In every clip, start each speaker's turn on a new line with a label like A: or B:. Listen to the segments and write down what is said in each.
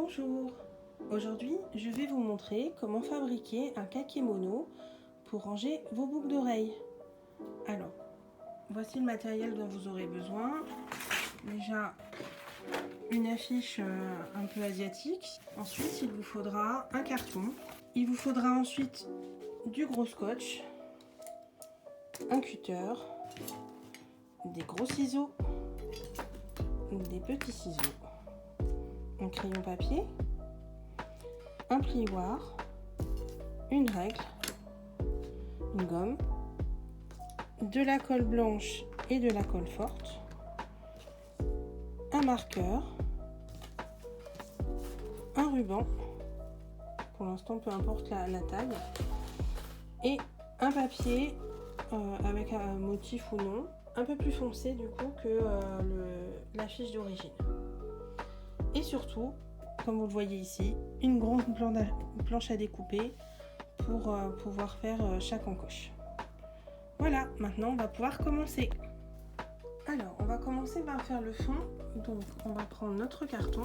A: Bonjour, aujourd'hui je vais vous montrer comment fabriquer un kakémono pour ranger vos boucles d'oreilles. Alors, voici le matériel dont vous aurez besoin. Déjà une affiche un peu asiatique. Ensuite il vous faudra un carton. Il vous faudra ensuite du gros scotch, un cutter, des gros ciseaux, des petits ciseaux, un crayon papier, un plioir, une règle, une gomme, de la colle blanche et de la colle forte, un marqueur, un ruban, pour l'instant peu importe la taille, et un papier avec un motif ou non, un peu plus foncé du coup que l'affiche d'origine. Et surtout, comme vous le voyez ici, une grande planche à découper pour pouvoir faire chaque encoche. Voilà, maintenant on va pouvoir commencer. Alors, on va commencer par faire le fond. Donc, on va prendre notre carton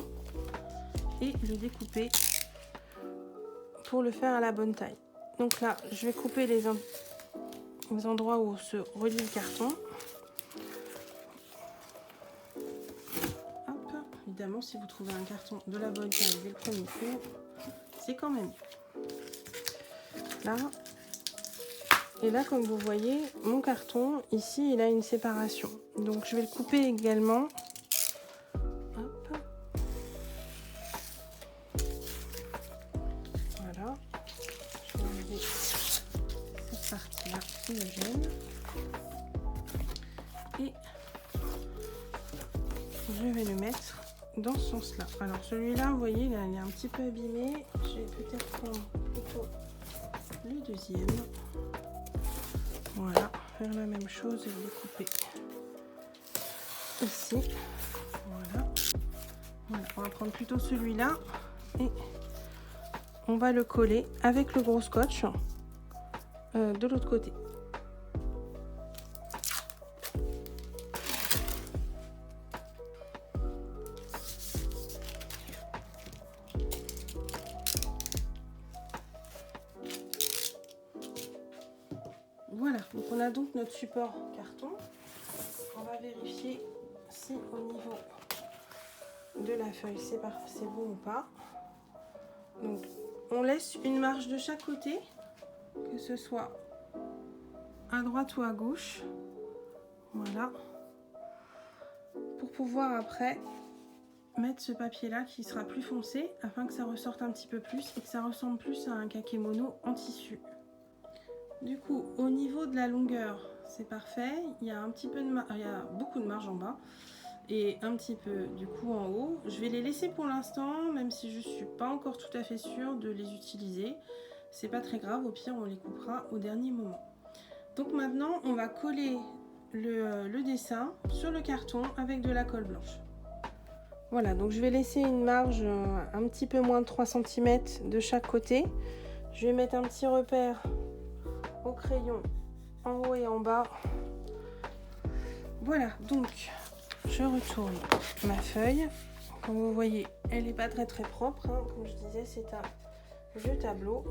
A: et le découper pour le faire à la bonne taille. Donc là, je vais couper les endroits où se relie le carton. Évidemment, si vous trouvez un carton de la bonne taille dès le premier coup, c'est quand même mieux. Là, et là, comme vous voyez, mon carton, ici, il a une séparation. Donc, je vais le couper également. Hop. Voilà. Je vais enlever cette partie-là qui me gêne. Et je vais le mettre dans ce sens-là. Alors celui-là, vous voyez, il est un petit peu abîmé. Je vais peut-être prendre plutôt le deuxième. Voilà, faire la même chose et le découper ici. Voilà. Voilà, on va prendre plutôt celui-là et on va le coller avec le gros scotch de l'autre côté. Voilà, donc on a donc notre support carton. On va vérifier si au niveau de la feuille c'est bon ou pas. Donc on laisse une marge de chaque côté, que ce soit à droite ou à gauche. Voilà. Pour pouvoir après mettre ce papier là qui sera plus foncé afin que ça ressorte un petit peu plus et que ça ressemble plus à un kakémono en tissu. Du coup, au niveau de la longueur, c'est parfait. Il y a un petit peu il y a beaucoup de marge en bas et un petit peu du coup en haut. Je vais les laisser pour l'instant, même si je suis pas encore tout à fait sûre de les utiliser. C'est pas très grave, au pire on les coupera au dernier moment. Donc maintenant, on va coller le dessin sur le carton avec de la colle blanche. Voilà, donc je vais laisser une marge un petit peu moins de 3 cm de chaque côté. Je vais mettre un petit repère au crayon en haut et en bas. Voilà, donc je retourne ma feuille. Comme vous voyez, elle n'est pas très propre, hein. Comme je disais, c'est un vieux tableau.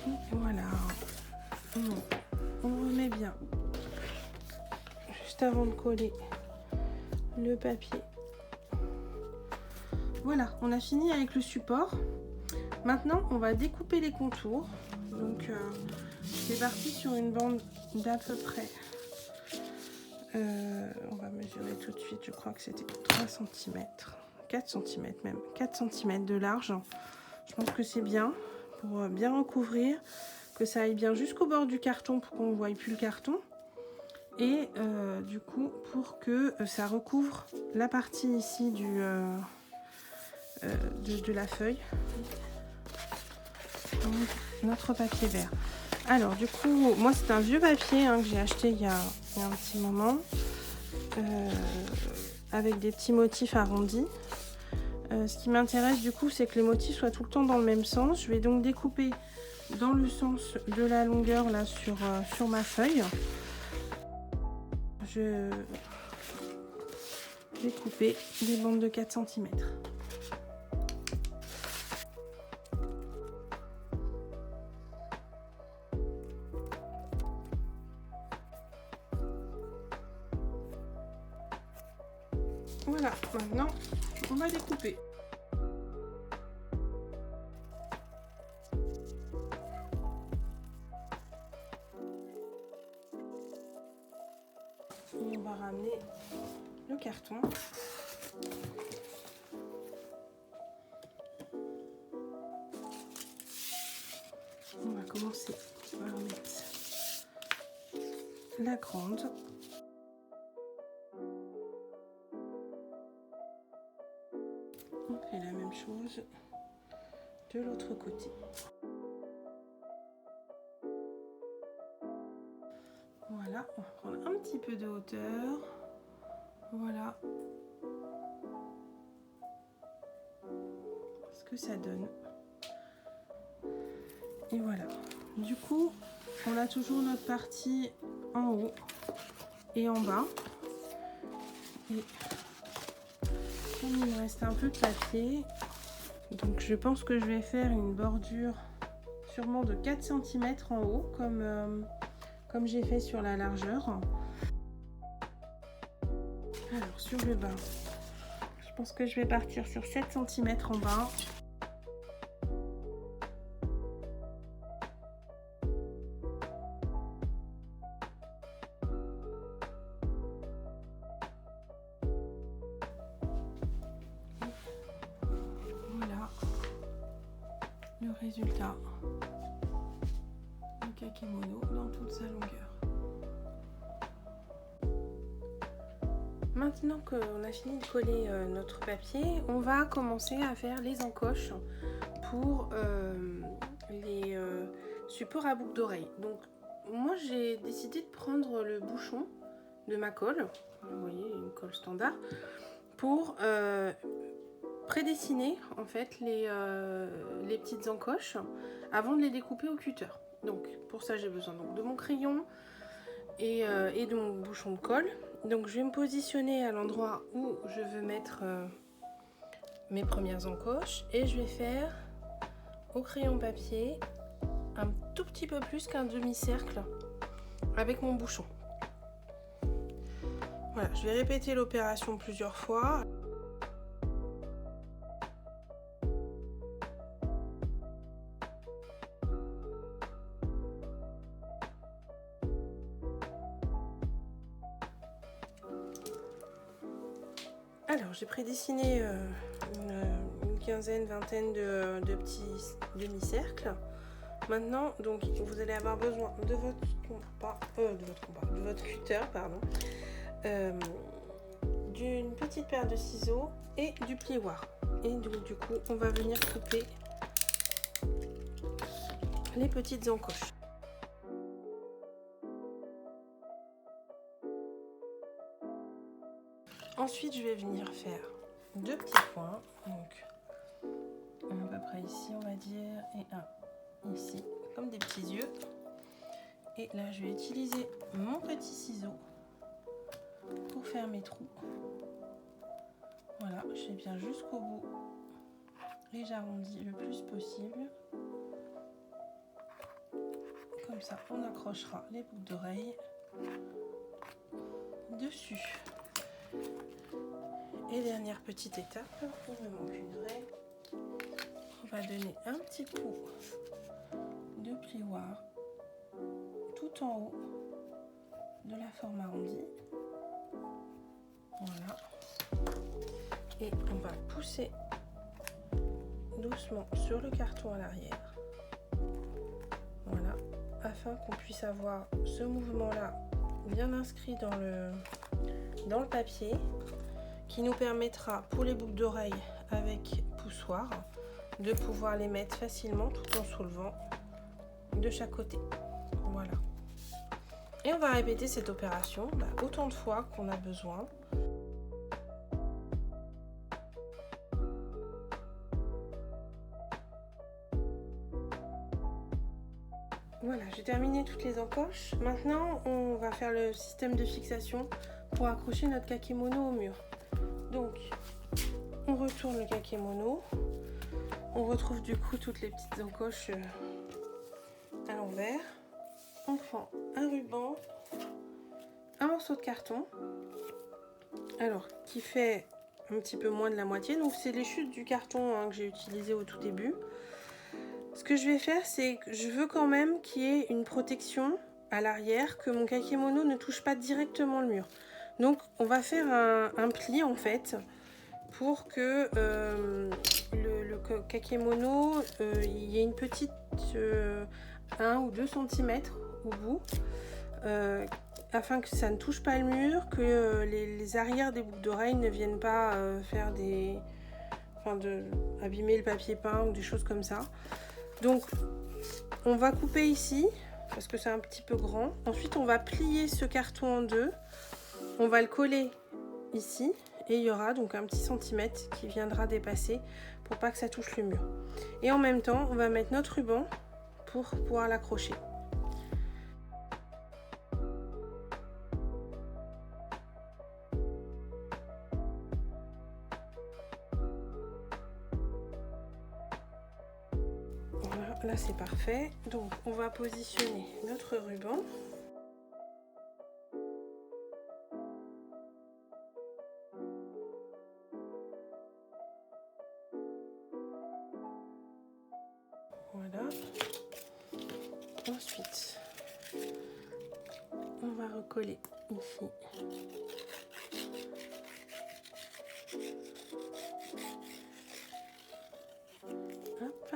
A: Et voilà, on remet bien juste avant de coller le papier. Voilà, on a fini avec le support. Maintenant, on va découper les contours. Donc, c'est parti sur une bande d'à peu près. On va mesurer tout de suite. Je crois que c'était 3 cm, 4 cm même, 4 cm de large. Je pense que c'est bien pour bien recouvrir, que ça aille bien jusqu'au bord du carton pour qu'on ne voie plus le carton. Et du coup, pour que ça recouvre la partie ici de la feuille, donc, notre papier vert. Alors du coup, moi c'est un vieux papier que j'ai acheté il y a un petit moment, avec des petits motifs arrondis. Ce qui m'intéresse du coup, c'est que les motifs soient tout le temps dans le même sens. Je vais donc découper dans le sens de la longueur là sur ma feuille. Je vais couper des bandes de 4 cm. Voilà, maintenant on va découper. Et on va ramener le carton. On va commencer par mettre la grande. On fait la même chose de l'autre côté. Voilà, on va prendre un petit peu de hauteur. Voilà ce que ça donne. Et voilà. Du coup, on a toujours notre partie en haut et en bas. Et comme il me reste un peu de papier, donc je pense que je vais faire une bordure sûrement de 4 cm en haut, comme j'ai fait sur la largeur. Alors sur le bas, je pense que je vais partir sur 7 cm en bas. Voilà le résultat du kakemono dans toute sa longueur. Maintenant qu'on a fini de coller notre papier, on va commencer à faire les encoches pour les supports à boucle d'oreille. Donc moi j'ai décidé de prendre le bouchon de ma colle, vous voyez une colle standard, pour prédessiner en fait les petites encoches avant de les découper au cutter. Donc pour ça j'ai besoin donc de mon crayon et de mon bouchon de colle. Donc je vais me positionner à l'endroit où je veux mettre mes premières encoches et je vais faire au crayon papier un tout petit peu plus qu'un demi-cercle avec mon bouchon. Voilà, je vais répéter l'opération plusieurs fois. Alors j'ai prédessiné une quinzaine, vingtaine de petits demi-cercles. Maintenant, donc vous allez avoir besoin de votre cutter, pardon, d'une petite paire de ciseaux et du plioir. Et donc du coup, on va venir couper les petites encoches. Ensuite, je vais venir faire deux petits points, donc un à peu près ici, on va dire, et un ici, comme des petits yeux. Et là, je vais utiliser mon petit ciseau pour faire mes trous. Voilà, je fais bien jusqu'au bout et j'arrondis le plus possible. Comme ça, on accrochera les boucles d'oreilles dessus. Et dernière petite étape, il me manque une raie. On va donner un petit coup de plioir tout en haut de la forme arrondie. Voilà. Et on va pousser doucement sur le carton à l'arrière. Voilà, afin qu'on puisse avoir ce mouvement-là bien inscrit dans le papier, qui nous permettra pour les boucles d'oreilles avec poussoir de pouvoir les mettre facilement tout en soulevant de chaque côté. Voilà. Et on va répéter cette opération autant de fois qu'on a besoin. Voilà, j'ai terminé toutes les encoches. Maintenant, on va faire le système de fixation pour accrocher notre kakémono au mur. Donc, on retourne le kakémono. On retrouve du coup toutes les petites encoches à l'envers. On prend un ruban, un morceau de carton, alors qui fait un petit peu moins de la moitié. Donc, c'est les chutes du carton que j'ai utilisé au tout début. Ce que je vais faire, c'est que je veux quand même qu'il y ait une protection à l'arrière, que mon kakémono ne touche pas directement le mur. Donc on va faire un pli en fait pour que le kakémono, il y ait une petite 1 ou 2 cm au bout, afin que ça ne touche pas le mur, que les arrières des boucles d'oreilles ne viennent pas faire abîmer le papier peint ou des choses comme ça. Donc on va couper ici parce que c'est un petit peu grand. Ensuite on va plier ce carton en deux. On va le coller ici et il y aura donc un petit centimètre qui viendra dépasser pour pas que ça touche le mur. Et en même temps on va mettre notre ruban pour pouvoir l'accrocher. Là c'est parfait, donc on va positionner notre ruban. Voilà. Ensuite, on va recoller ici. Hop.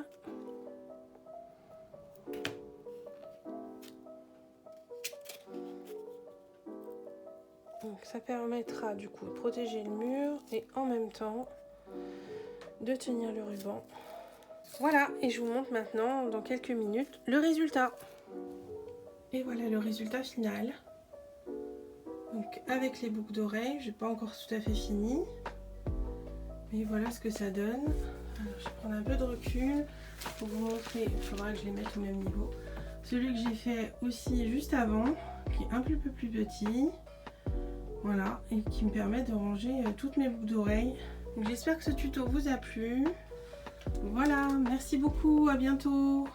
A: Donc ça permettra du coup de protéger le mur et en même temps de tenir le ruban. Voilà, et je vous montre maintenant dans quelques minutes le résultat. Et voilà le résultat final. Donc avec les boucles d'oreilles, j'ai pas encore tout à fait fini. Mais voilà ce que ça donne. Alors, je vais prendre un peu de recul pour vous montrer. Il faudra que je les mette au même niveau. Celui que j'ai fait aussi juste avant, qui est un peu plus petit. Voilà, et qui me permet de ranger toutes mes boucles d'oreilles. Donc j'espère que ce tuto vous a plu. Voilà, merci beaucoup, à bientôt.